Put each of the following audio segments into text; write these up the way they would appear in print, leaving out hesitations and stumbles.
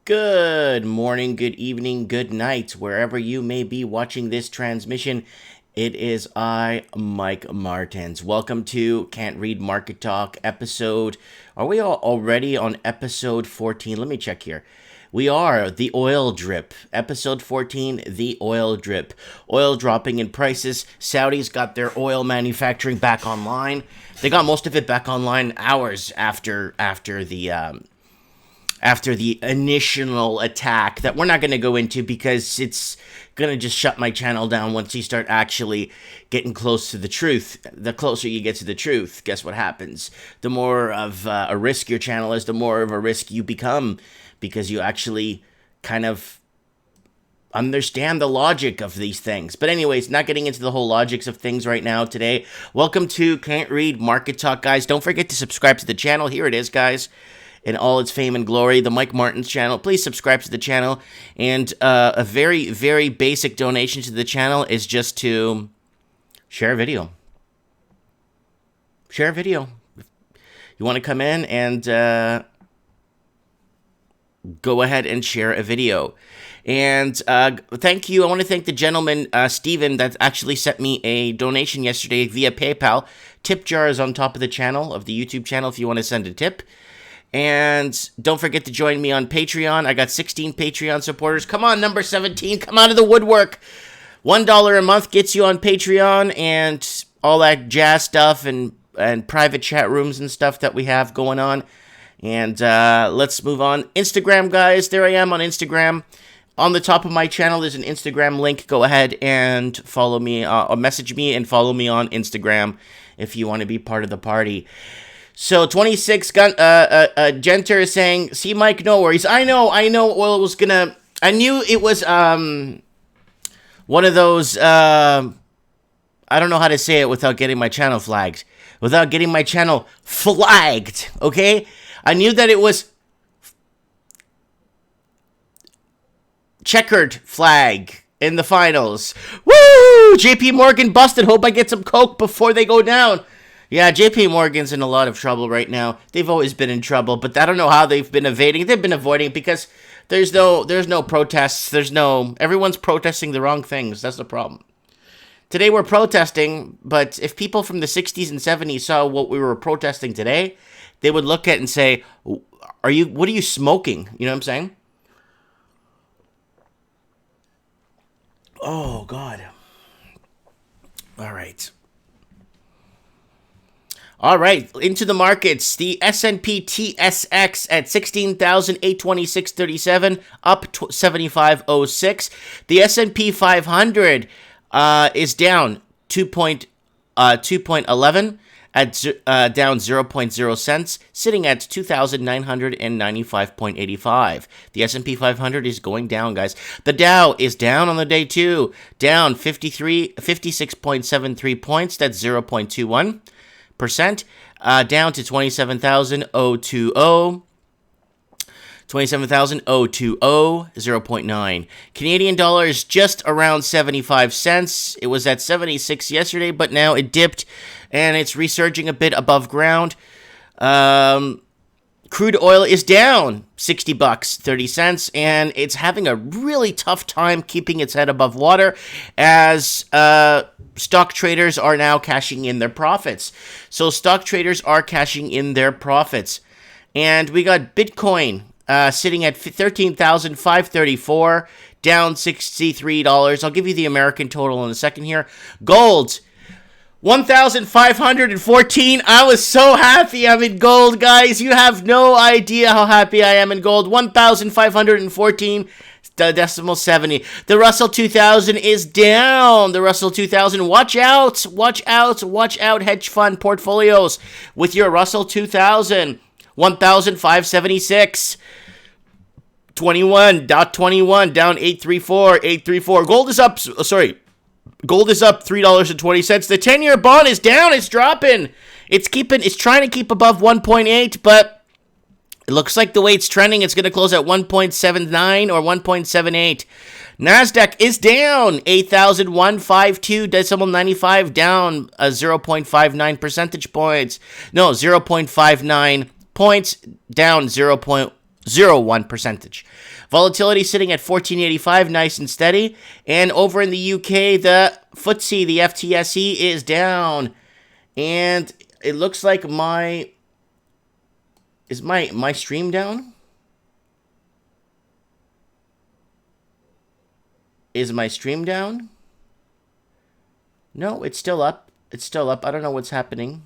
Good morning, good evening, good night, wherever you may be watching this transmission. It is I, Mike Martins. Welcome to Can't Read Market Talk episode. Are we already on episode 14? Let me check here. We are the oil drip. Episode 14, the oil drip. Oil dropping in prices. Saudis got their oil manufacturing back online. They got most of it back online hours after the initial attack that we're not going to go into because it's going to just shut my channel down once you start actually getting close to the truth. The closer you get to the truth, guess what happens? The more of a risk your channel is, the more of a risk you become because you actually kind of understand the logic of these things. But anyways, not getting into the whole logics of things right now today. Welcome to Can't Read Market Talk, guys. Don't forget to subscribe to the channel. Here it is, guys. In all its fame and glory, the Mike Martins channel. Please subscribe to the channel. And a very, very basic donation to the channel is just to share a video. Share a video. You want to come in and go ahead and share a video. And thank you. I want to thank the gentleman, Steven, that actually sent me a donation yesterday via PayPal. Tip jar is on top of the channel, of the YouTube channel, if you want to send a tip. And don't forget to join me on Patreon. I got 16 Patreon supporters. Come on, number 17. Come out of the woodwork. $1 a month gets you on Patreon and all that jazz stuff and private chat rooms and stuff that we have going on. And let's move on. Instagram, guys. There I am on Instagram. On the top of my channel, there's an Instagram link. Go ahead and follow me, or message me and follow me on Instagram if you want to be part of the party. So 26 Genter is saying, see, Mike, no worries. I know oil was gonna, I knew it was one of those, I don't know how to say it without getting my channel flagged. Okay? I knew that it was checkered flag in the finals. Woo! JP Morgan busted. Hope I get some Coke before they go down. Yeah, JP Morgan's in a lot of trouble right now. They've always been in trouble, but I don't know how they've been evading. They've been avoiding it because there's no protests. Everyone's protesting the wrong things. That's the problem. Today we're protesting, but if people from the 60s and 70s saw what we were protesting today, they would look at it and say, what are you smoking? You know what I'm saying? Oh, God. All right. All right, into the markets. The S&P TSX at 16,826.37, up 75.06. The S&P 500 is down 2.11 at down 0.0 cents, sitting at 2,995.85. The S&P 500 is going down, guys. The Dow is down on the day too, down 56.73 points. That's 0.21%. Down to 27,020. 0.9. Canadian dollar is just around 75 cents. It was at 76 yesterday, but now it dipped and it's resurging a bit above ground. Crude oil is down $60.30, and it's having a really tough time keeping its head above water as stock traders are now cashing in their profits. So stock traders are cashing in their profits. And we got Bitcoin sitting at $13,534, down $63. I'll give you the American total in a second here. Gold, 1,514. I was so happy I'm in gold, guys. You have no idea how happy I am in gold. 1,514. Decimal 70. The Russell 2000 is down. The Russell 2000. Watch out, hedge fund portfolios with your Russell 2000. 1,576. 21. Down 834. Gold is up. Gold is up $3.20. The 10-year bond is down. It's dropping. It's trying to keep above 1.8, but it looks like the way it's trending, it's going to close at 1.79 or 1.78. NASDAQ is down 8,152.95, down 0.59 percentage points. No, 0.59 points, down 0.59 0.01%. Volatility sitting at 1485, nice and steady. And over in the UK, the FTSE, the FTSE is down. And it looks like is my stream down? Is my stream down? No, it's still up. It's still up. I don't know what's happening.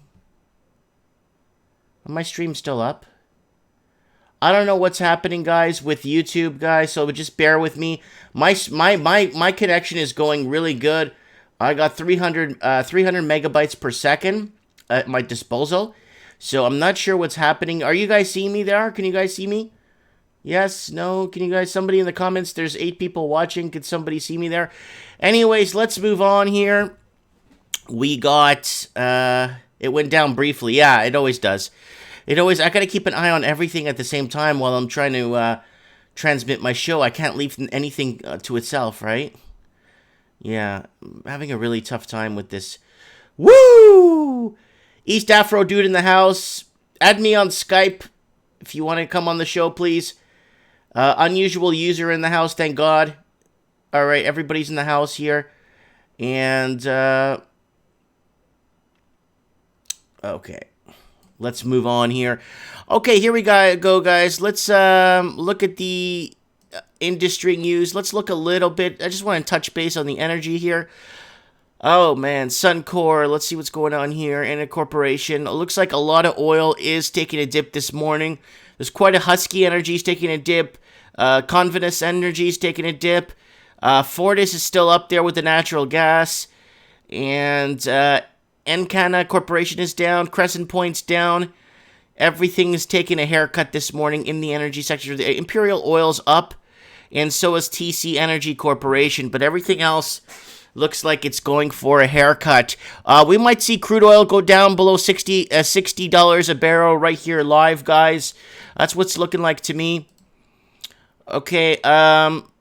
My stream's still up. I don't know what's happening, guys, with YouTube, guys, so just bear with me. My connection is going really good. I got 300 megabytes per second at my disposal, so I'm not sure what's happening. Are you guys seeing me there? Can you guys see me? Yes? No? Can you guys? Somebody in the comments, there's 8 people watching. Could somebody see me there? Anyways, let's move on here. We got, it went down briefly. Yeah, it always does. I gotta keep an eye on everything at the same time while I'm trying to transmit my show. I can't leave anything to itself, right? Yeah, I'm having a really tough time with this. Woo! East Afro dude in the house. Add me on Skype if you want to come on the show, please. Unusual user in the house, thank God. All right, everybody's in the house here. And, okay. Let's move on here. Okay, here we go, guys. Let's look at the industry news. Let's look a little bit. I just want to touch base on the energy here. Oh, man. Suncor. Let's see what's going on here. In a corporation. It looks like a lot of oil is taking a dip this morning. There's quite a Husky Energy's taking a dip. Confidence Energy's taking a dip. Fortis is still up there with the natural gas. And Encana Corporation is down. Crescent Point's down. Everything is taking a haircut this morning in the energy sector. The Imperial Oil's up, and so is TC Energy Corporation. But everything else looks like it's going for a haircut. We might see crude oil go down below $60 a barrel right here live, guys. That's what's looking like to me. Okay,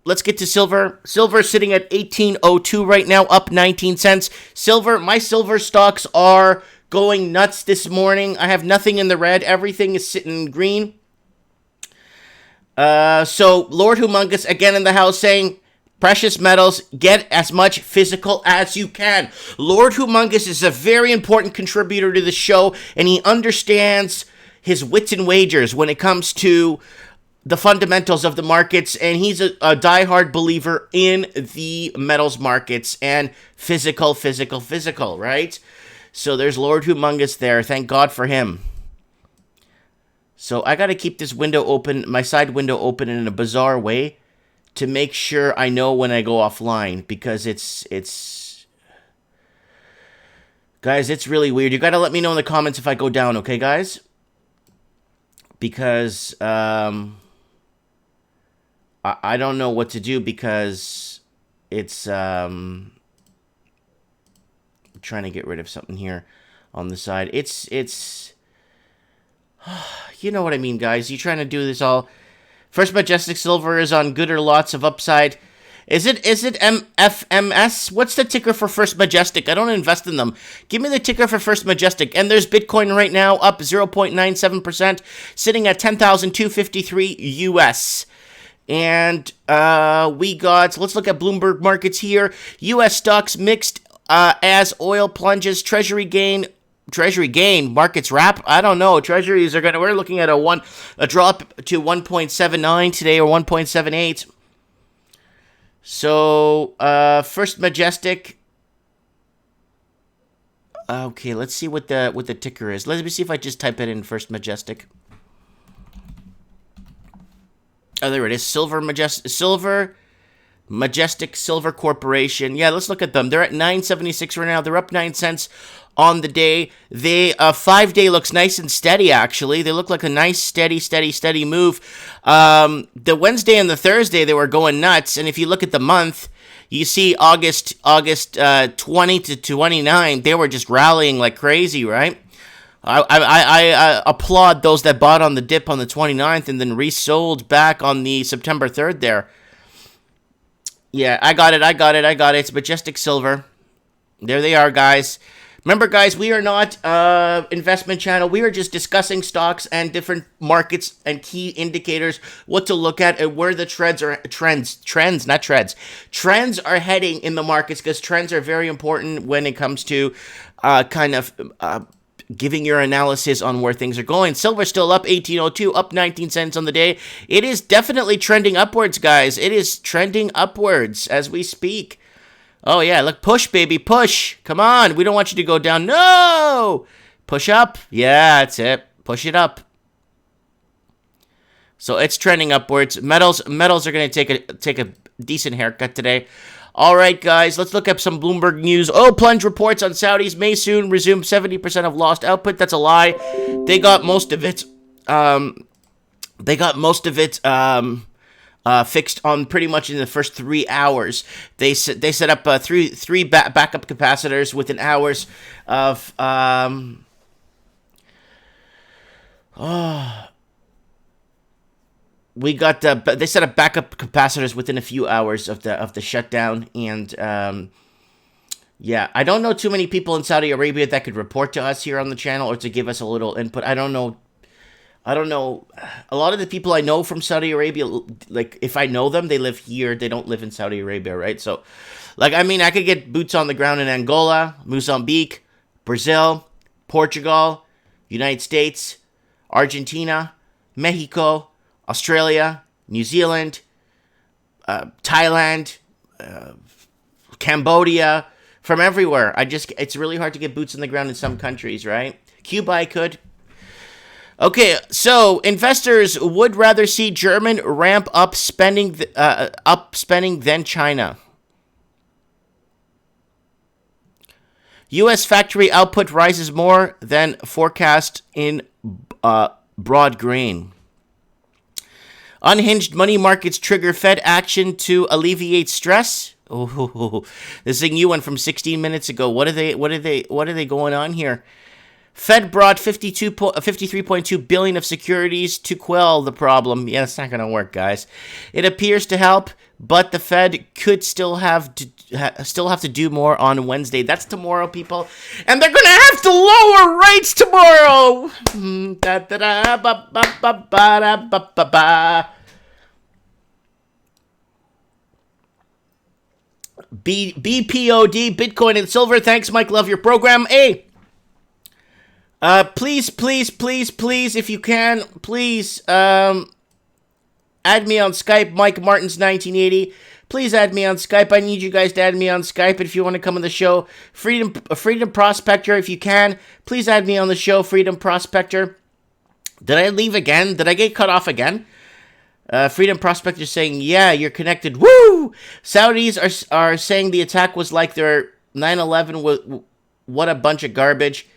let's get to silver. Silver sitting at $18.02 right now, up 19 cents. Silver, my silver stocks are going nuts this morning. I have nothing in the red. Everything is sitting green. So Lord Humongous again in the house saying, precious metals, get as much physical as you can. Lord Humongous is a very important contributor to the show, and he understands his wits and wagers when it comes to the fundamentals of the markets, and he's a diehard believer in the metals markets and physical, right? So there's Lord Humongous there. Thank God for him. So I got to keep this window open, my side window open in a bizarre way to make sure I know when I go offline, because it's guys, it's really weird. You got to let me know in the comments if I go down, okay, guys? Because I don't know what to do, because it's trying to get rid of something here on the side. It's you know what I mean, guys. You're trying to do this all. First Majestic Silver is on good or lots of upside. Is it MFMS? What's the ticker for First Majestic? I don't invest in them. Give me the ticker for First Majestic. And there's Bitcoin right now up 0.97%, sitting at 10,253 US. And we got, let's look at Bloomberg markets here. US stocks mixed as oil plunges. Treasury gain, markets wrap. I don't know. Treasuries are we're looking at a drop to 1.79 today, or 1.78. So First Majestic. Okay, let's see what the ticker is. Let me see if I just type it in, First Majestic. Oh, there it is. Silver Majestic Silver Corporation. Yeah, let's look at them. They're at 9.76 right now. They're up 9 cents on the day. They 5-day looks nice and steady, actually. They look like a nice steady move. The Wednesday and the Thursday, they were going nuts. And if you look at the month, you see August 20 to 29, they were just rallying like crazy, right? I applaud those that bought on the dip on the 29th and then resold back on the September 3rd there. Yeah, I got it. It's Majestic Silver. There they are, guys. Remember, guys, we are not investment channel. We are just discussing stocks and different markets and key indicators, what to look at, and where the trends are heading in the markets, because trends are very important when it comes to giving your analysis on where things are going. Silver's still up 18.02, up 19 cents on the day. It is definitely trending upwards, guys. It is trending upwards as we speak. Oh, yeah, look, push, baby, push. Come on, we don't want you to go down. No! Push up. Yeah, that's it. Push it up. So it's trending upwards. Metals are going to take a decent haircut today. All right, guys, let's look up some Bloomberg news. Oh, plunge reports on Saudis may soon resume 70% of lost output. That's a lie. They got most of it. Fixed on pretty much in the first 3 hours. They set up three backup capacitors within hours of they set up backup capacitors within a few hours of the shutdown, and yeah, I don't know too many people in Saudi Arabia that could report to us here on the channel or to give us a little input. I don't know. A lot of the people I know from Saudi Arabia, like, if I know them, they live here. They don't live in Saudi Arabia, right? So, like, I mean, I could get boots on the ground in Angola, Mozambique, Brazil, Portugal, United States, Argentina, Mexico, Australia, New Zealand, Thailand, Cambodia, from everywhere. It's really hard to get boots on the ground in some countries, right? Cuba, I could. Okay, so investors would rather see German ramp up spending than China. U.S. factory output rises more than forecast in broad grain. Unhinged money markets trigger Fed action to alleviate stress. Oh, this is a new one from 16 minutes ago. What are they going on here? Fed brought 53.2 billion of securities to quell the problem. Yeah, it's not going to work, guys. It appears to help, but the Fed could still have to do more on Wednesday. That's tomorrow, people, and they're going to have to lower rates tomorrow. BPOD, Bitcoin and Silver. Thanks, Mike. Love your program. Hey. Please, if you can, please, add me on Skype, Mike Martins 1980. Please add me on Skype. I need you guys to add me on Skype if you want to come on the show. Freedom Prospector, if you can, please add me on the show, Freedom Prospector. Did I leave again? Did I get cut off again? Freedom Prospector saying, yeah, you're connected. Woo! Saudis are saying the attack was like their 9/11. What a bunch of garbage.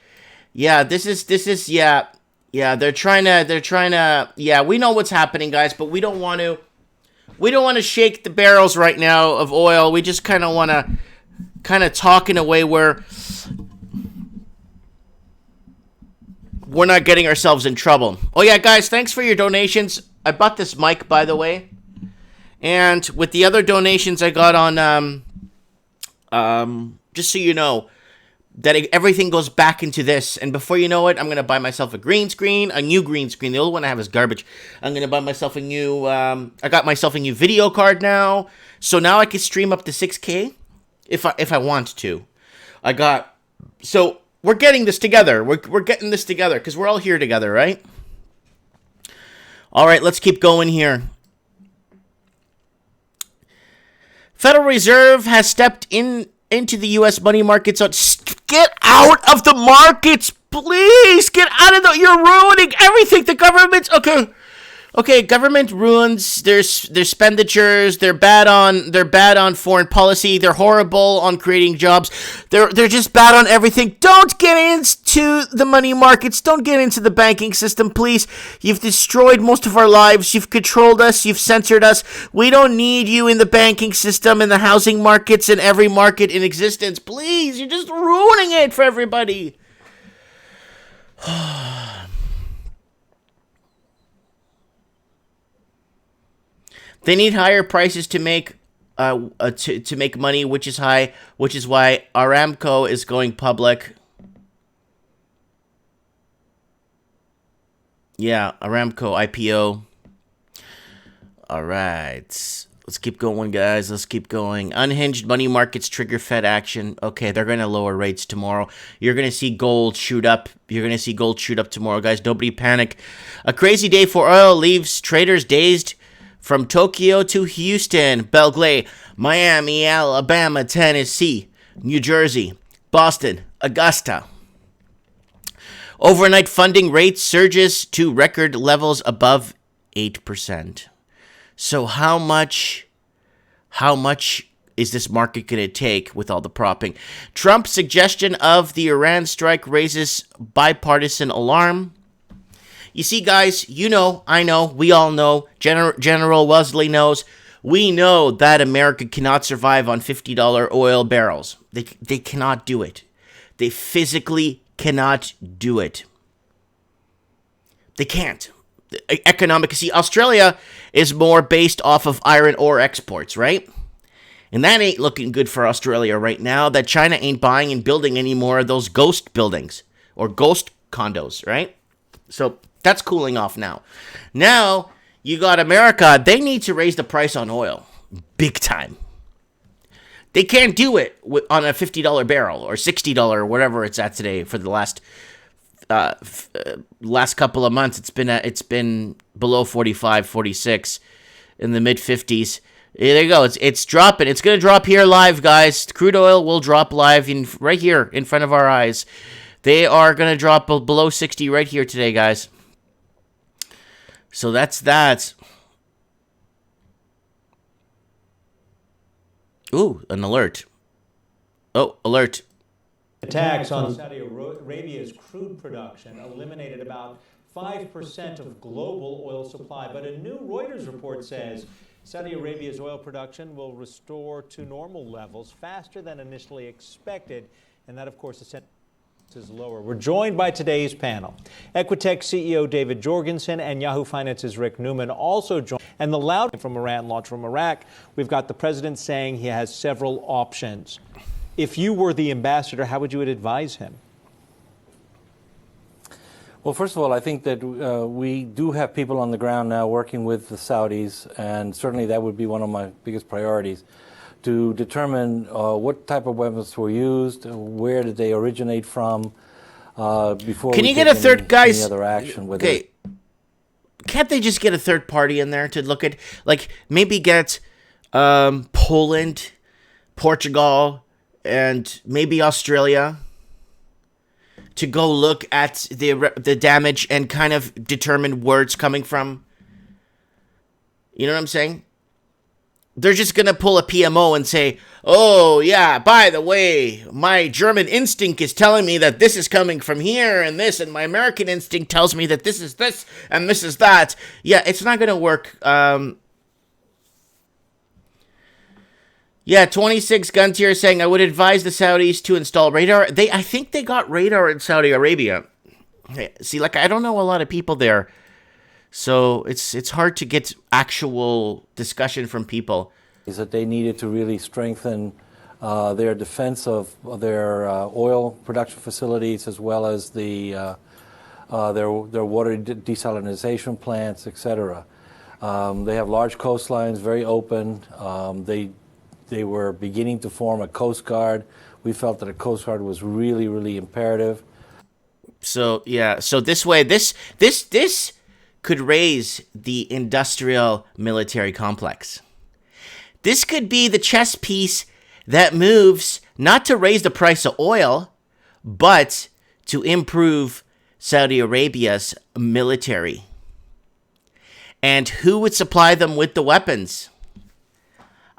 Yeah, this is yeah, they're trying to, yeah, we know what's happening, guys, but we don't want to shake the barrels right now of oil. We just kind of want to talk in a way where we're not getting ourselves in trouble. Oh yeah, guys, thanks for your donations. I bought this mic, by the way, and with the other donations I got on, just so you know, that everything goes back into this. And before you know it, I'm going to buy myself a green screen, a new green screen. The old one I have is garbage. I'm going to buy myself a new, I got myself a new video card now. So now I can stream up to 6K if I want to. So we're getting this together. We're getting this together because we're all here together, right? All right, let's keep going here. Federal Reserve has stepped into the U.S. money markets. Get out of the markets, please. Get out of the. You're ruining everything. The government's okay. Government ruins their expenditures. They're bad on foreign policy. They're horrible on creating jobs. They're just bad on everything. Don't get into the money markets. Don't get into the banking system, please. You've destroyed most of our lives. You've controlled us. You've censored us. We don't need you in the banking system, in the housing markets, in every market in existence. Please, you're just ruining it for everybody. They need higher prices to make to make money, which is why Aramco is going public. Yeah, Aramco IPO. All right. Let's keep going, guys. Let's keep going. Unhinged money markets trigger Fed action. Okay, they're going to lower rates tomorrow. You're going to see gold shoot up. You're going to see gold shoot up tomorrow, guys. Nobody panic. A crazy day for oil leaves traders dazed from Tokyo to Houston, Belgrade, Miami, Alabama, Tennessee, New Jersey, Boston, Augusta. Overnight funding rate surges to record levels above 8%. So how much is this market going to take with all the propping? Trump's suggestion of the Iran strike raises bipartisan alarm. You see, guys, you know, I know, we all know, General Wellesley knows, we know that America cannot survive on $50 oil barrels. They cannot do it. They physically cannot do it. They can't. See, Australia is more based off of iron ore exports, right? And that ain't looking good for Australia right now, that China ain't buying and building any more of those ghost buildings or ghost condos, right? So that's cooling off now. Now, you got America. They need to raise the price on oil big time. They can't do it on a $50 barrel or $60 or whatever it's at today for the last couple of months. It's been below 45, 46, in the mid 50s. There you go. It's dropping. It's going to drop here live, guys. Crude oil will drop live right here in front of our eyes. They are going to drop below 60 right here today, guys. So that's that. Ooh, an alert. Oh, alert. Attacks on Saudi Arabia's crude production eliminated about 5% of global oil supply. But a new Reuters report says Saudi Arabia's oil production will restore to normal levels faster than initially expected. And that, of course, is lower. We're joined by today's panel. Equitech CEO David Jorgensen and Yahoo Finance's Rick Newman also joined. And the loud from Iran launch from Iraq, we've got the president saying he has several options. If you were the ambassador, how would you advise him? Well, first of all, I think that we do have people on the ground now working with the Saudis, and certainly that would be one of my biggest priorities, to determine what type of weapons were used, where did they originate from, before Can we you get a third, guys? any other action with Okay. it. Can't they just get a third party in there to look at, like, maybe get Poland, Portugal, and maybe Australia to go look at the damage and kind of determine where it's coming from? You know what I'm saying? They're just going to pull a PMO and say, oh, yeah, by the way, my German instinct is telling me that this is coming from here and this, and my American instinct tells me that this is this and this is that. Yeah, it's not going to work. Yeah, 26 Guns here saying, I would advise the Saudis to install radar. I think they got radar in Saudi Arabia. See, like, I don't know a lot of people there. So it's hard to get actual discussion from people. Is that they needed to really strengthen their defense of their oil production facilities, as well as their water desalination plants, etc. They have large coastlines, very open. They were beginning to form a Coast Guard. We felt that a Coast Guard was really, really imperative. So yeah, so this way, this could raise the industrial military complex. This could be the chess piece that moves not to raise the price of oil, but to improve Saudi Arabia's military. And who would supply them with the weapons?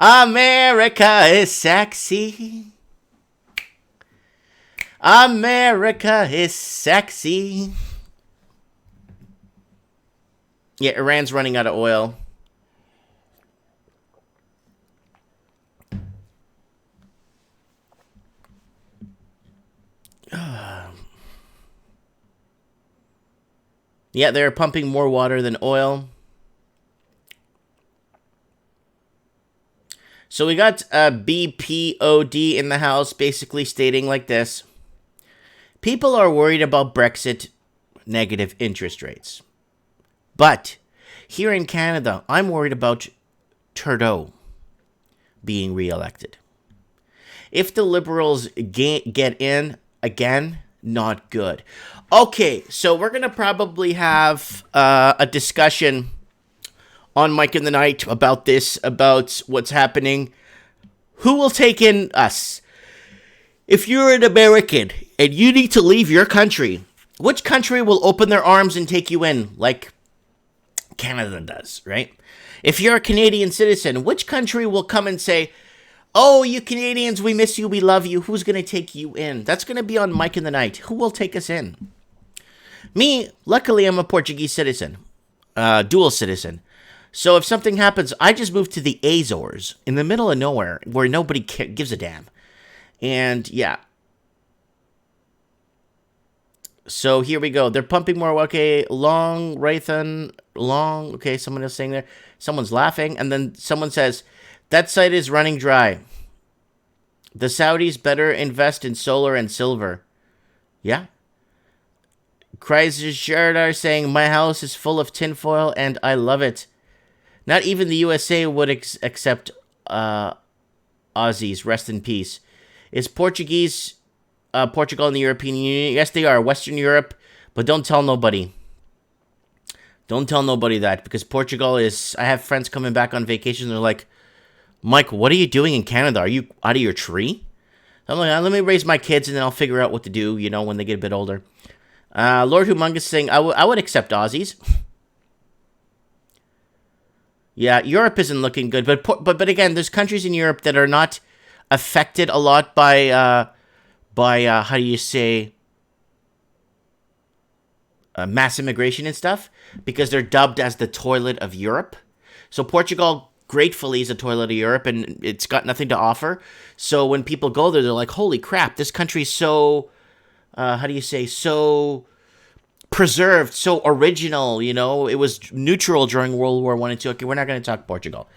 America is sexy. America is sexy. Yeah, Iran's running out of oil. Yeah, they're pumping more water than oil. So we got BPOD in the House basically stating like this. People are worried about Brexit, negative interest rates. But here in Canada, I'm worried about Trudeau being reelected. If the Liberals get in again, not good. Okay, so we're going to probably have a discussion on Mike in the Night about this, about what's happening. Who will take in us? If you're an American and you need to leave your country, which country will open their arms and take you in like Canada does, right? If you're a Canadian citizen, which country will come and say, oh, you Canadians, we miss you, we love you. Who's going to take you in? That's going to be on Mike in the Night. Who will take us in? Me, luckily, I'm a Portuguese citizen, dual citizen. So if something happens, I just move to the Azores in the middle of nowhere where nobody gives a damn. And yeah. So here we go. They're pumping more. Okay, long, Raython, long. Okay, someone is saying there. Someone's laughing. And then someone says, that site is running dry. The Saudis better invest in solar and silver. Yeah. Chrysler saying, my house is full of tinfoil and I love it. Not even the USA would accept Aussies. Rest in peace. Is Portugal in the European Union? Yes, they are. Western Europe. But don't tell nobody. Don't tell nobody that. Because Portugal is... I have friends coming back on vacation. They're like, Mike, what are you doing in Canada? Are you out of your tree? I'm like, let me raise my kids and then I'll figure out what to do, you know, when they get a bit older. Lord Humongous saying, I would accept Aussies. Yeah, Europe isn't looking good. But again, there's countries in Europe that are not affected a lot by how do you say, mass immigration and stuff, because they're dubbed as the toilet of Europe. So Portugal gratefully is a toilet of Europe, and it's got nothing to offer. So when people go there, they're like, holy crap, this country's so, how do you say, so preserved, so original, you know? It was neutral during World War I and II. Okay, we're not going to talk Portugal.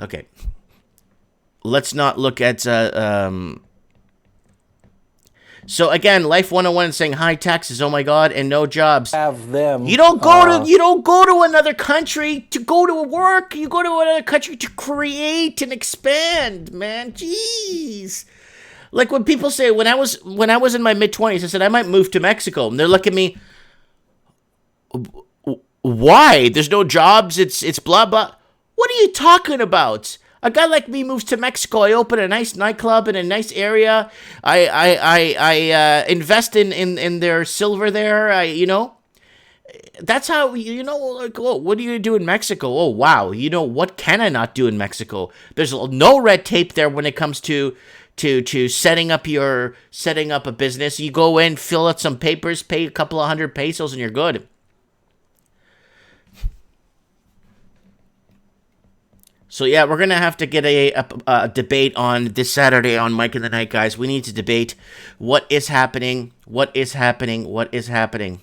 Okay. Let's not look at... So again, Life 101 saying high taxes, oh my god, and no jobs. Have them. You don't go to another country to go to work. You go to another country to create and expand, man. Jeez. Like when people say, when I was in my mid-20s, I said I might move to Mexico, and they're looking at me. Why? There's no jobs. It's blah blah. What are you talking about? A guy like me moves to Mexico. I open a nice nightclub in a nice area. I invest in their silver there. You know, that's how, you know, like, oh, what do you do in Mexico? Oh, wow. You know, what can I not do in Mexico? There's no red tape there when it comes to setting up a business. You go in, fill out some papers, pay a couple of 100 pesos, and you're good. So yeah, we're gonna have to get a debate on this Saturday on Mike in the Night, guys. We need to debate what is happening, what is happening, what is happening.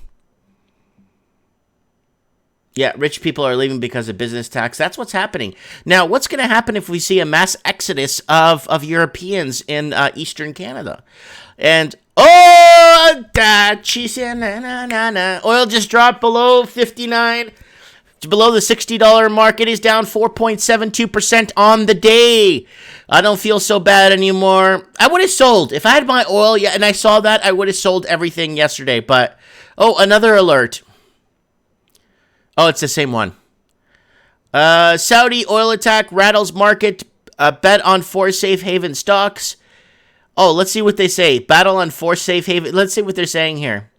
Yeah, rich people are leaving because of business tax. That's what's happening. Now, what's going to happen if we see a mass exodus of Europeans in Eastern Canada? And, she said, na. Oil just dropped below 59. Below the $60 mark. It is down 4.72% on the day. I don't feel so bad anymore. I would have sold. If I had my oil, and I saw that, I would have sold everything yesterday. But, another alert. Oh, it's the same one. Saudi oil attack rattles market. Bet on 4 safe haven stocks. Oh, let's see what they say. Battle on 4 safe haven. Let's see what they're saying here.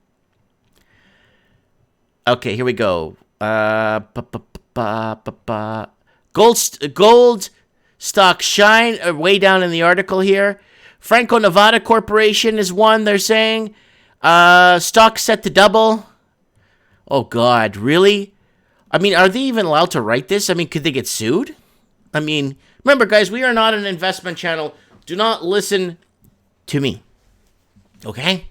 Okay, here we go. Gold stock shine way down in the article here. Franco-Nevada Corporation is one, they're saying. Stock set to double. Oh, God, really? I mean, are they even allowed to write this? I mean, could they get sued? I mean, remember, guys, we are not an investment channel. Do not listen to me. Okay?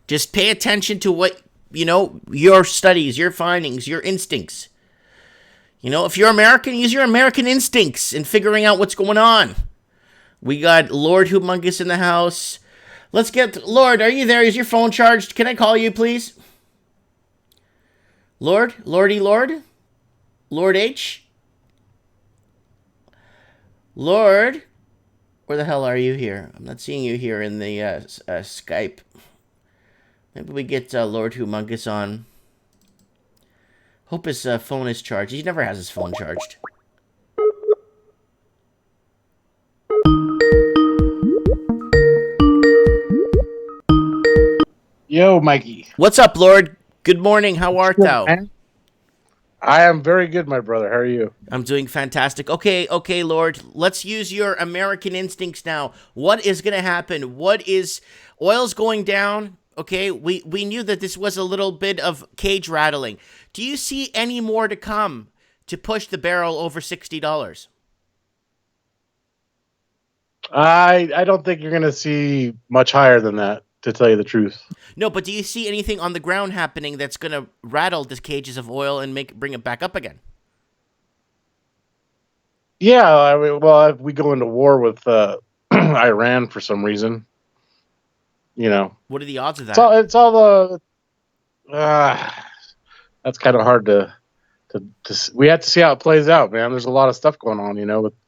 Just pay attention to what, your studies, your findings, your instincts. If you're American, use your American instincts in figuring out what's going on. We got Lord Humongous in the house. Let's get... Lord, are you there? Is your phone charged? Can I call you, please? Lord, Lord H, Lord. Where the hell are you here? I'm not seeing you here in the Skype. Maybe we get Lord Humongous on. Hope his phone is charged. He never has his phone charged. Yo, Mikey. What's up, Lord? Good morning. How art thou? I am very good, my brother. How are you? I'm doing fantastic. Okay, Lord. Let's use your American instincts now. What is going to happen? Oil's going down? Okay, we knew that this was a little bit of cage rattling. Do you see any more to come to push the barrel over $60? I don't think you're going to see much higher than that, to tell you the truth. No, but do you see anything on the ground happening that's going to rattle the cages of oil and bring it back up again? Yeah, I mean, well, if we go into war with Iran for some reason, What are the odds of that? it's all the. That's kind of hard to. We have to see how it plays out, man. There's a lot of stuff going on,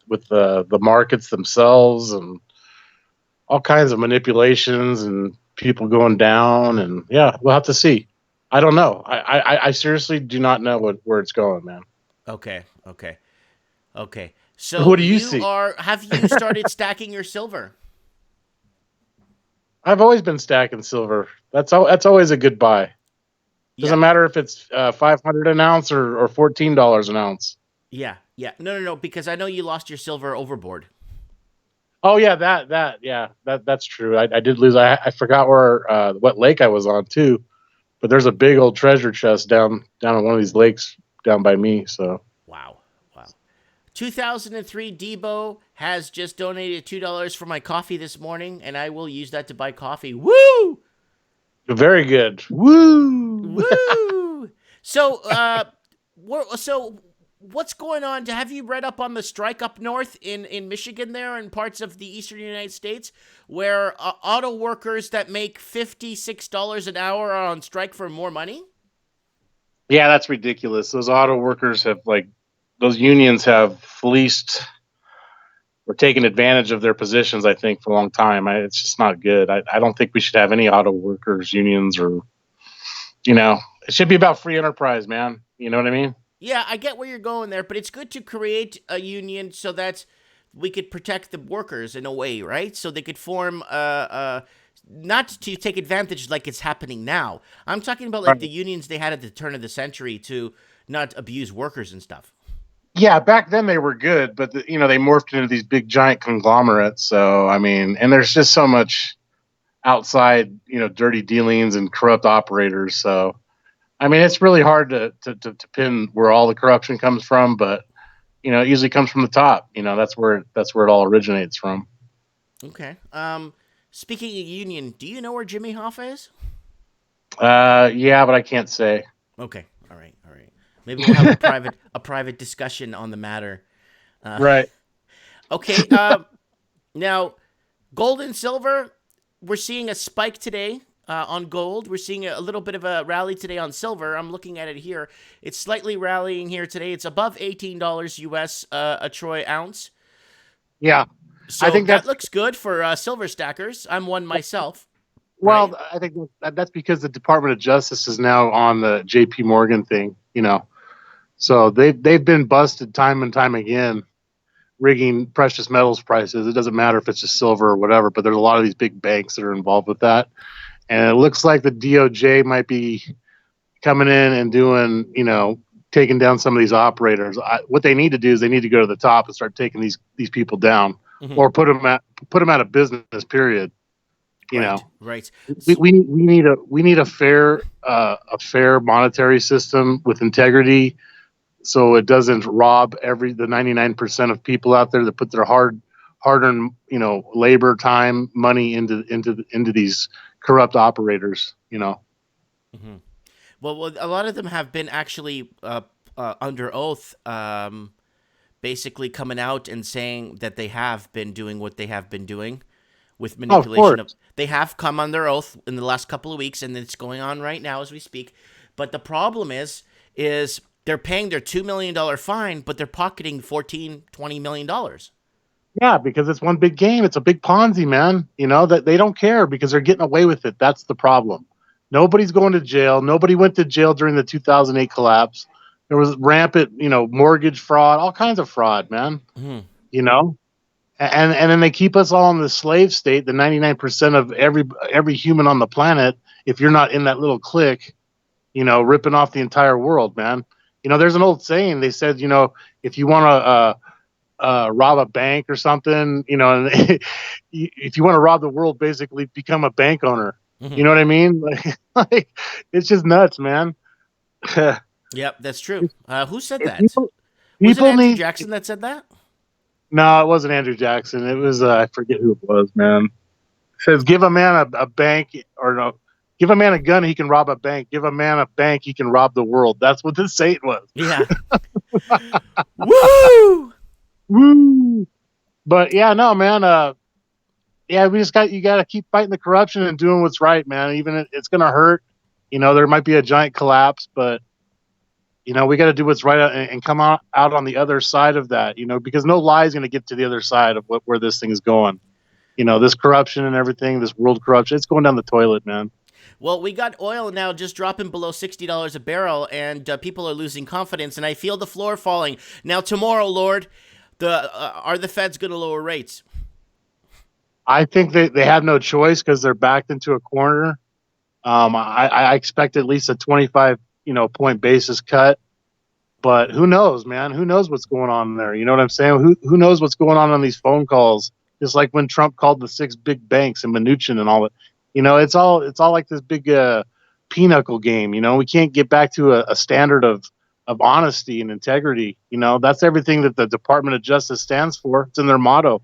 with the markets themselves and all kinds of manipulations and people going down, and yeah, we'll have to see. I don't know. I seriously do not know where it's going, man. Okay. So what do you see? Have you started stacking your silver? I've always been stacking silver. That's always a good buy. Doesn't matter if it's $500 an ounce or $14 an ounce. Yeah. No, because I know you lost your silver overboard. Oh yeah, that's true. I did lose. I forgot what lake I was on too, but there's a big old treasure chest down on one of these lakes down by me. So wow. 2003 Debo has just donated $2 for my coffee this morning, and I will use that to buy coffee. Woo! Very good. Woo! So, what's going on? Have you read up on the strike up north in Michigan there and parts of the eastern United States where auto workers that make $56 an hour are on strike for more money? Yeah, that's ridiculous. Those auto workers those unions have fleeced or taken advantage of their positions, I think, for a long time. It's just not good. I don't think we should have any auto workers unions it should be about free enterprise, man. You know what I mean? Yeah, I get where you're going there, but it's good to create a union so that we could protect the workers in a way, right? So they could form not to take advantage like it's happening now. I'm talking about the unions they had at the turn of the century to not abuse workers and stuff. Yeah, back then they were good, but they morphed into these big giant conglomerates. So I mean, and there's just so much outside, dirty dealings and corrupt operators. So I mean, it's really hard to pin where all the corruption comes from, but it usually comes from the top. That's where it all originates from. Okay. Speaking of union, do you know where Jimmy Hoffa is? Yeah, but I can't say. Okay. All right. Maybe we'll have a private discussion on the matter. Right. Okay. Now, gold and silver, we're seeing a spike today on gold. We're seeing a little bit of a rally today on silver. I'm looking at it here. It's slightly rallying here today. It's above $18 US a troy ounce. Yeah. So I think that looks good for silver stackers. I'm one myself. Well, right? I think that's because the Department of Justice is now on the J.P. Morgan thing, So they've been busted time and time again, rigging precious metals prices. It doesn't matter if it's just silver or whatever, but there's a lot of these big banks that are involved with that. And it looks like the DOJ might be coming in and doing, taking down some of these operators. What they need to do is they need to go to the top and start taking these people down, or put them out of business. Period. Right. We need a fair monetary system with integrity, so it doesn't rob the 99% of people out there that put their hard-earned labor, time, money into these corrupt operators. Mm-hmm. Well, a lot of them have been actually under oath, basically coming out and saying that they have been doing what they have been doing with manipulation. They have come under oath in the last couple of weeks, and it's going on right now as we speak. But the problem is is they're paying their $2 million fine, but they're pocketing $14-20 million. Yeah, because it's one big game. It's a big Ponzi, man. That they don't care because they're getting away with it. That's the problem. Nobody's going to jail. Nobody went to jail during the 2008 collapse. There was rampant, mortgage fraud, all kinds of fraud, man. Mm-hmm. And then they keep us all in the slave state, the 99% of every human on the planet. If you're not in that little clique, ripping off the entire world, man. There's an old saying. They said, if you want to rob a bank or something, and if you want to rob the world, basically become a bank owner. Mm-hmm. You know what I mean? Like it's just nuts, man. Yep, that's true. Who said that? People Was it Andrew need Jackson that said that? No, it wasn't Andrew Jackson. It was I forget who it was, man. It says give a man a bank, or no, give a man a gun, he can rob a bank. Give a man a bank, he can rob the world. That's what this saying was. Yeah. Woo! Woo! But yeah, no, man. Yeah, you got to keep fighting the corruption and doing what's right, man. Even it's gonna hurt. There might be a giant collapse, but we got to do what's right and come out on the other side of that. Because no lie is going to get to the other side of where this thing is going. This corruption and everything, this world corruption, it's going down the toilet, man. Well, we got oil now just dropping below $60 a barrel, and people are losing confidence, and I feel the floor falling. Now, tomorrow, Lord, are the Feds going to lower rates? I think they have no choice because they're backed into a corner. I expect at least a 25 point basis cut, but who knows, man? Who knows what's going on there? You know what I'm saying? Who knows what's going on these phone calls? Just like when Trump called the 6 big banks and Mnuchin and all that. It's all like this big pinochle game. We can't get back to a standard of honesty and integrity. That's everything that the Department of Justice stands for. It's in their motto.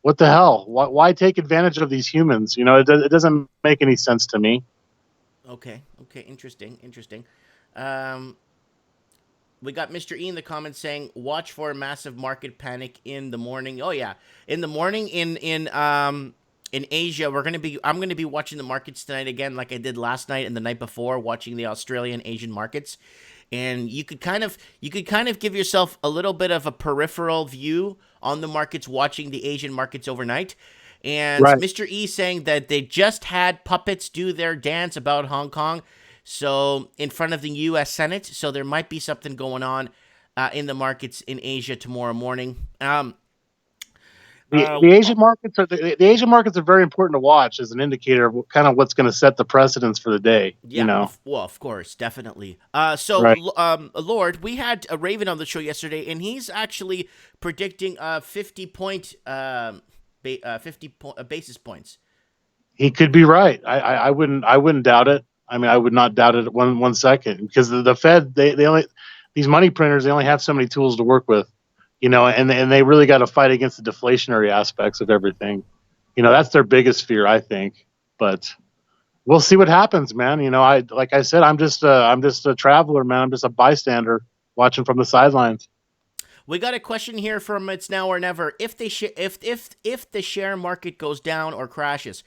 What the hell? Why take advantage of these humans? It doesn't make any sense to me. Okay, interesting. We got Mr. E in the comments saying, "Watch for a massive market panic in the morning." Oh yeah, in the morning in Asia, I'm gonna be watching the markets tonight again, like I did last night and the night before, watching the Australian Asian markets. And you could kind of give yourself a little bit of a peripheral view on the markets, watching the Asian markets overnight. And right. Mr. E saying that they just had puppets do their dance about Hong Kong, so in front of the U.S. Senate. So there might be something going on in the markets in Asia tomorrow morning. The Asian markets are very important to watch as an indicator of what's going to set the precedence for the day. Yeah, well, of course, definitely. Right. Lord, we had a Raven on the show yesterday, and he's actually predicting 50 basis points. He could be right. I wouldn't doubt it. I mean, I would not doubt it one second, because the Fed, these money printers, they only have so many tools to work with. And they really got to fight against the deflationary aspects of everything. That's their biggest fear, I think. But we'll see what happens, man. Like I said, I'm just a traveler, man. I'm just a bystander watching from the sidelines. We got a question here from It's Now or Never. If the share market goes down or crashes,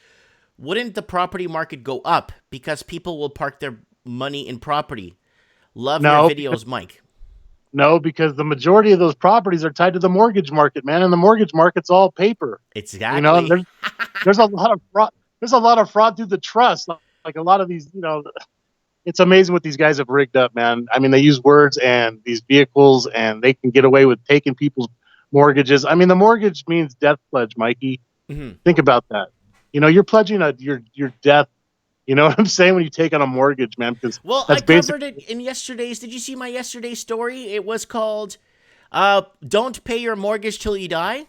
wouldn't the property market go up because people will park their money in property? Love your videos, Mike. No, because the majority of those properties are tied to the mortgage market, man, and the mortgage market's all paper. Exactly. There's a lot of fraud. There's a lot of fraud through the trust. Like a lot of these, it's amazing what these guys have rigged up, man. I mean, they use words and these vehicles, and they can get away with taking people's mortgages. I mean, the mortgage means death pledge, Mikey. Mm-hmm. Think about that. You're pledging your death. You know what I'm saying? When you take on a mortgage, man. I covered it in yesterday's. Did you see my yesterday's story? It was called "Don't Pay Your Mortgage Till You Die."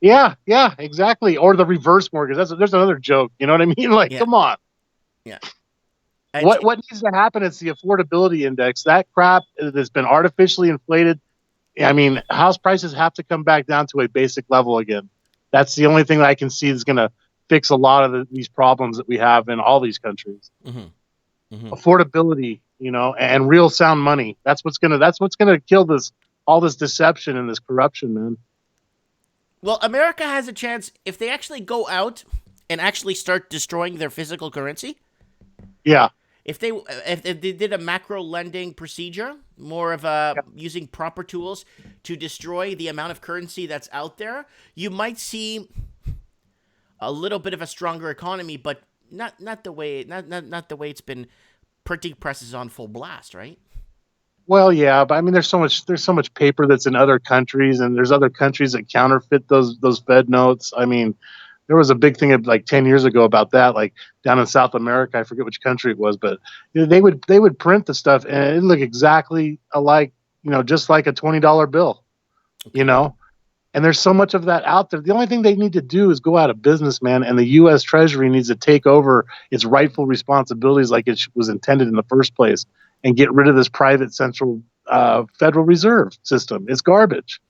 Yeah, exactly. Or the reverse mortgage. There's another joke. You know what I mean? Like, Come on. Yeah. What needs to happen is the affordability index. That crap that's been artificially inflated. I mean, house prices have to come back down to a basic level again. That's the only thing that I can see is going to fix a lot of these problems that we have in all these countries. Mm-hmm. Mm-hmm. Affordability, and real sound money. That's what's gonna kill all this deception and this corruption, man. Well, America has a chance if they actually go out and actually start destroying their physical currency. Yeah. if they did a macro lending procedure, more of a using proper tools to destroy the amount of currency that's out there, you might see a little bit of a stronger economy, but not the way it's been printing presses on full blast, right? Well, yeah, but I mean, there's so much paper that's in other countries, and there's other countries that counterfeit those Fed notes. I mean, there was a big thing of like 10 years ago about that, like down in South America. I forget which country it was, but they would print the stuff and it looked exactly alike, just like a $20 bill, And there's so much of that out there. The only thing they need to do is go out of business, man. And the U.S. Treasury needs to take over its rightful responsibilities like it was intended in the first place and get rid of this private central Federal Reserve system. It's garbage,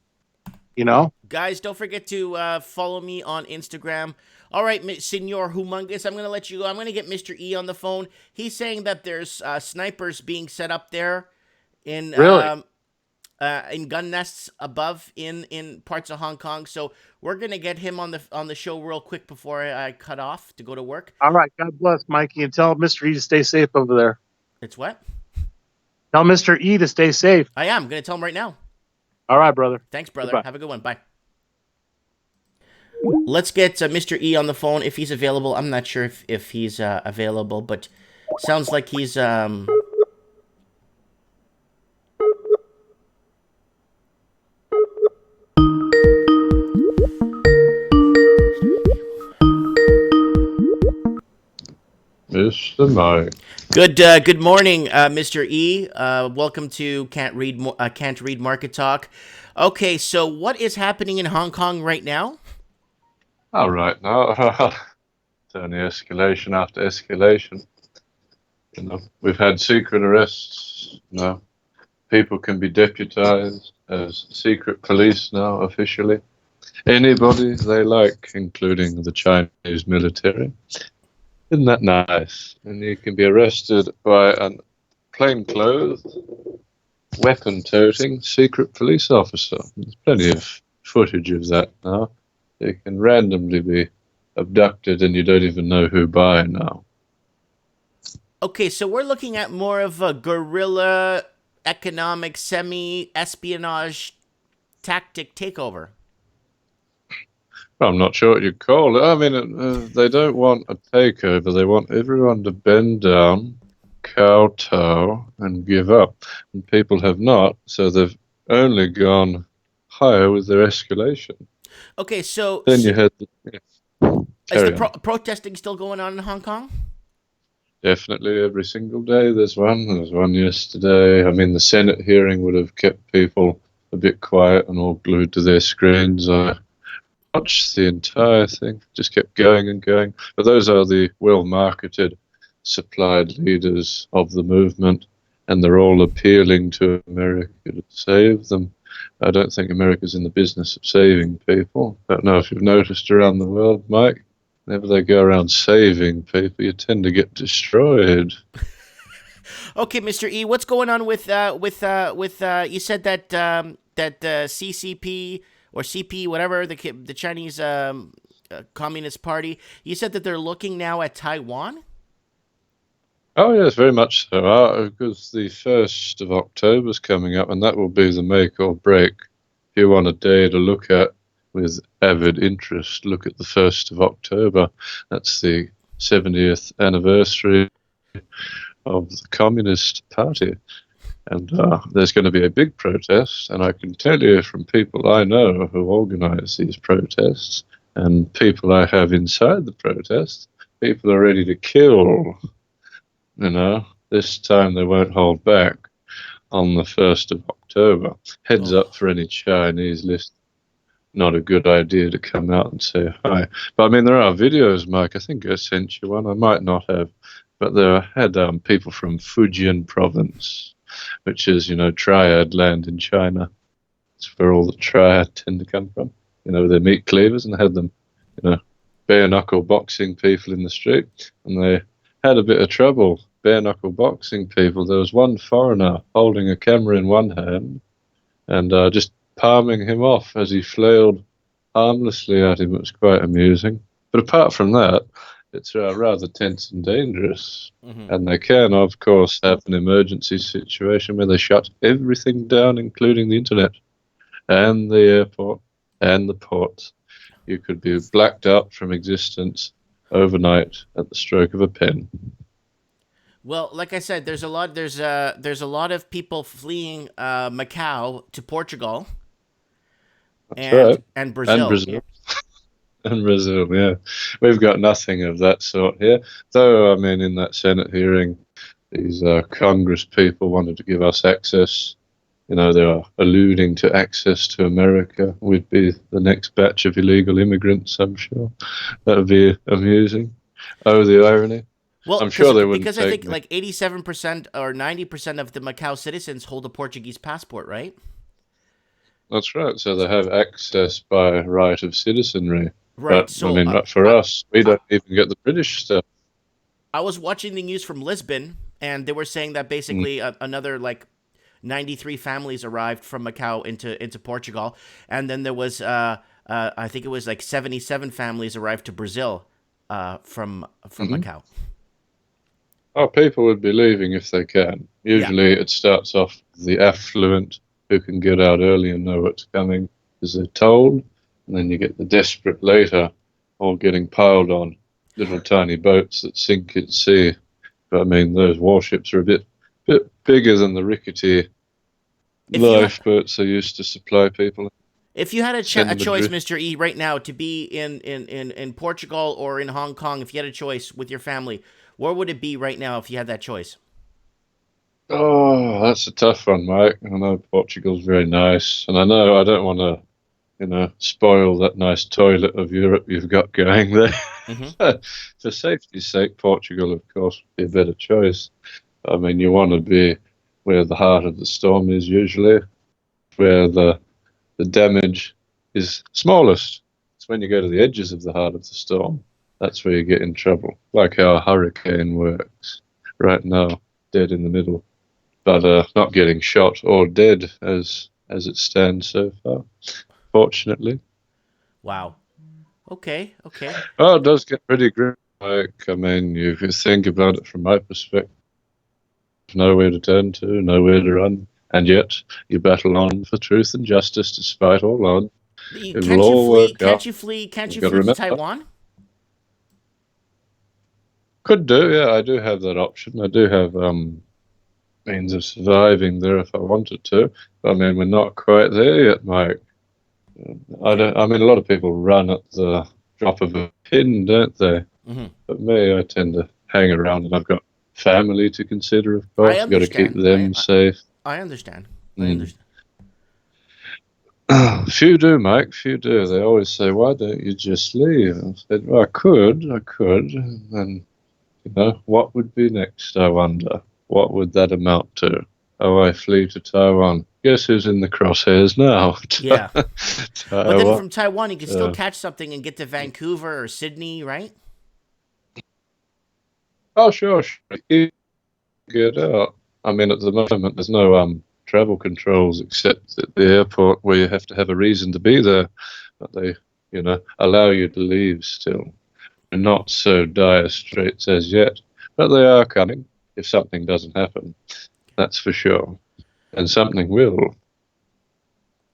Guys, don't forget to follow me on Instagram. All right, Senor Humongous, I'm going to let you go. I'm going to get Mr. E on the phone. He's saying that there's snipers being set up there in gun nests above in parts of Hong Kong. So we're going to get him on the show real quick before I cut off to go to work. All right. God bless, Mikey, and tell Mr. E to stay safe over there. It's what? Tell Mr. E to stay safe. I am. I'm going to tell him right now. All right, brother. Thanks, brother. Goodbye. Have a good one. Bye. Let's get Mr. E on the phone if he's available. I'm not sure if he's available, but sounds like he's... Mr. Mike. Good morning, Mr. E. Welcome to Can't Read Market Talk. Okay, so what is happening in Hong Kong right now? All right now, it's only escalation after escalation. We've had secret arrests. People can be deputized as secret police now officially. Anybody they like, including the Chinese military. Isn't that nice? And you can be arrested by a plainclothes, weapon-toting secret police officer. There's plenty of footage of that now. You can randomly be abducted and you don't even know who by now. Okay, so we're looking at more of a guerrilla economic semi-espionage tactic takeover. I'm not sure what you'd call it. I mean, they don't want a takeover. They want everyone to bend down, kowtow, and give up. And people have not, so they've only gone higher with their escalation. Okay, so... Then you had... is the protesting still going on in Hong Kong? Definitely, every single day there's one. There was one yesterday. I mean, the Senate hearing would have kept people a bit quiet and all glued to their screens. I watched the entire thing, just kept going and going. But those are the well-marketed, supplied leaders of the movement, and they're all appealing to America to save them. I don't think America's in the business of saving people. I don't know if you've noticed around the world, Mike, whenever they go around saving people, you tend to get destroyed. Okay, Mr. E, what's going on with you said that that CCP or CP, whatever, the Chinese Communist Party, you said that they're looking now at Taiwan? Oh, yes, very much so. Because the 1st of October is coming up, and that will be the make or break. If you want a day to look at with avid interest, look at the 1st of October. That's the 70th anniversary of the Communist Party. And there's going to be a big protest, and I can tell you from people I know who organize these protests and people I have inside the protests, people are ready to kill. This time they won't hold back on the 1st of October. Heads up for any Chinese list. Not a good idea to come out and say hi. But I mean, there are videos, Mike. I think I sent you one. I might not have. But there had people from Fujian province, which is, triad land in China. It's where all the triad tend to come from. They're meat cleavers, and they had them, bare knuckle boxing people in the street. And they had a bit of trouble bare knuckle boxing people. There was one foreigner holding a camera in one hand and just palming him off as he flailed harmlessly at him. It was quite amusing. But apart from that, it's rather tense and dangerous. And they can, of course, have an emergency situation where they shut everything down, including the internet and the airport and the ports. You could be blacked out from existence overnight at the stroke of a pen. Well, like I said, there's a lot of people fleeing Macau to Portugal That's right. and Brazil. And Brazil. And Brazil, yeah. We've got nothing of that sort here. Though, I mean, in that Senate hearing, these Congress people wanted to give us access. You know, they are alluding to access to America. We'd be the next batch of illegal immigrants, I'm sure. That would be amusing. Oh, the irony. Well, I'm sure they wouldn't because take I think me. like 87% or 90% of the Macau citizens hold a Portuguese passport, right? That's right. So they have access by right of citizenry. Right. But, So I mean, not for us. We don't even get the British stuff. I was watching the news from Lisbon, and they were saying that basically another like 93 families arrived from Macau into Portugal, and then there was I think it was like 77 families arrived to Brazil from Macau. Oh, people would be leaving if they can. Usually it starts off with the affluent who can get out early and know what's coming because they're told, and then you get the desperate later all getting piled on little tiny boats that sink at sea. But I mean, those warships are a bit bigger than the rickety lifeboats they used to supply people. If you had a choice, Mr. E, right now to be in Portugal or in Hong Kong, if you had a choice with your family, where would it be right now if you had that choice? Oh, that's a tough one, Mike. I know Portugal's very nice, and I know I don't want to, spoil that nice toilet of Europe you've got going there. For safety's sake, Portugal, of course, would be a better choice. I mean, you want to be where the heart of the storm is usually, where the damage is smallest. It's when you go to the edges of the heart of the storm. That's where you get in trouble, like how a hurricane works right now, dead in the middle, but not getting shot or dead as it stands so far, fortunately. Wow. Okay. Oh, it does get pretty grim. Like, I mean, if you think about it from my perspective, nowhere to turn to, nowhere to run, and yet you battle on for truth and justice despite all odds. Can't you flee to Taiwan? Could do, yeah. I do have that option. I do have means of surviving there if I wanted to. But, I mean, we're not quite there yet, Mike. I mean, a lot of people run at the drop of a pin, don't they? But me, I tend to hang around, and I've got family to consider, of course. I've got to keep them safe. I understand. Few do, Mike. Few do. They always say, "Why don't you just leave?" I said, "Well, I could." And what would be next? I wonder. What would that amount to? Oh, I flee to Taiwan. Guess who's in the crosshairs now? Yeah. But then from Taiwan, you can still catch something and get to Vancouver or Sydney, right? Oh, sure. Get out. I mean, at the moment, there's no travel controls except at the airport where you have to have a reason to be there. But they, allow you to leave still. Not so dire straits as yet, but they are coming if something doesn't happen. That's for sure. And something will.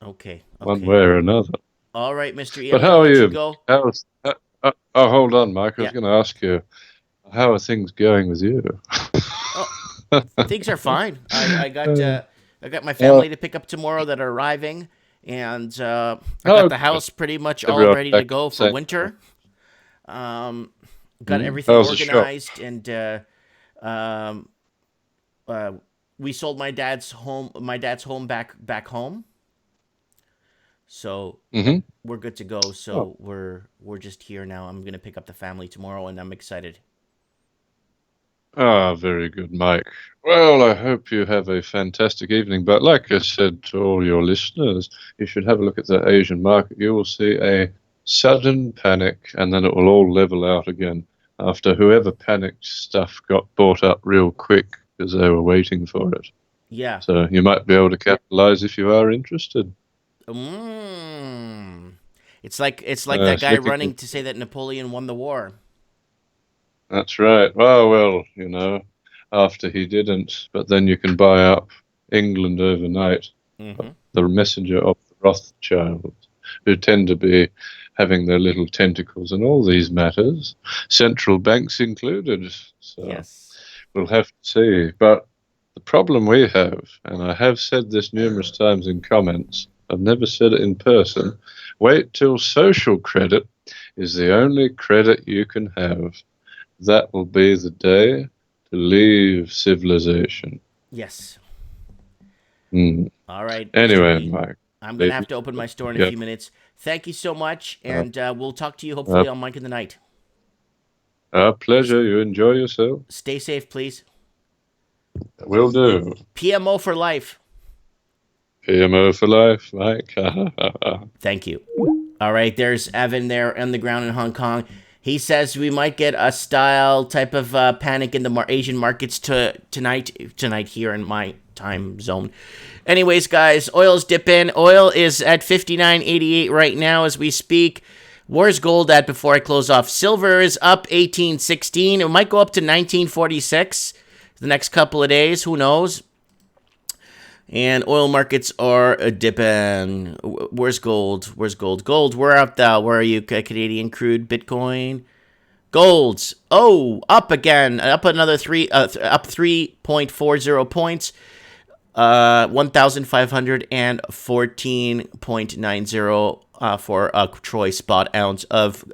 Okay. One way or another. All right, Mr. E. But how are you? Go. Hold on, Mike. I was going to ask you, how are things going with you? Things are fine. I got my family to pick up tomorrow that are arriving, and I got the house pretty much all ready to go for winter. Got everything organized, and we sold my dad's home back home, so we're good to go. So we're just here now. I'm gonna pick up the family tomorrow, and I'm excited. Ah, very good, Mike. Well, I hope you have a fantastic evening. But like I said to all your listeners, you should have a look at the Asian market. You will see a sudden panic, and then it will all level out again after whoever panicked stuff got bought up real quick because they were waiting for it. Yeah. So you might be able to capitalize if you are interested. It's like that guy running to say that Napoleon won the war. That's right. Well, after he didn't, but then you can buy up England overnight. Mm-hmm. The messenger of the Rothschilds, who tend to be having their little tentacles in all these matters, central banks included. So Yes. we'll have to see. But the problem we have, and I have said this numerous times in comments, I've never said it in person, wait till social credit is the only credit you can have. That will be the day to leave civilization. Yes. Mm. All right, Mr. Anyway, B. Mike. I'm going to have to open my store in a Yep. few minutes. Thank you so much, and we'll talk to you Uh, hopefully on Mike in the Night. Our pleasure. You enjoy yourself. Stay safe, please. Will do. PMO for life. PMO for life, Mike. Thank you. All right, there's Evan there on the ground in Hong Kong. He says we might get a style type of panic in the Asian markets tonight here in my time zone. Anyways, guys, oil's dipping. Oil is at 59.88 right now as we speak. Where's gold at before I close off? Silver is up 18.16. It might go up to 19.46 the next couple of days. Who knows? And oil markets are dipping. Where's gold? Where's gold? Gold, where art thou? Where are you? Canadian crude, Bitcoin, golds. Oh, up again. Up another up 3.40 points. 1,514.90 for a Troy spot ounce of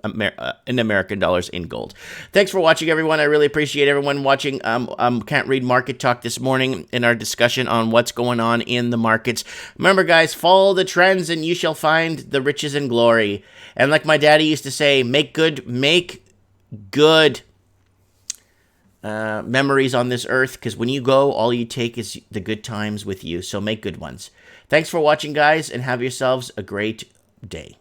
in American dollars in gold. Thanks for watching, everyone. I really appreciate everyone watching. Can't Read Market Talk this morning in our discussion on what's going on in the markets. Remember, guys, follow the trends and you shall find the riches and glory. And like my daddy used to say, make good memories on this earth, because when you go, all you take is the good times with you. So make good ones. Thanks for watching, guys, and have yourselves a great day.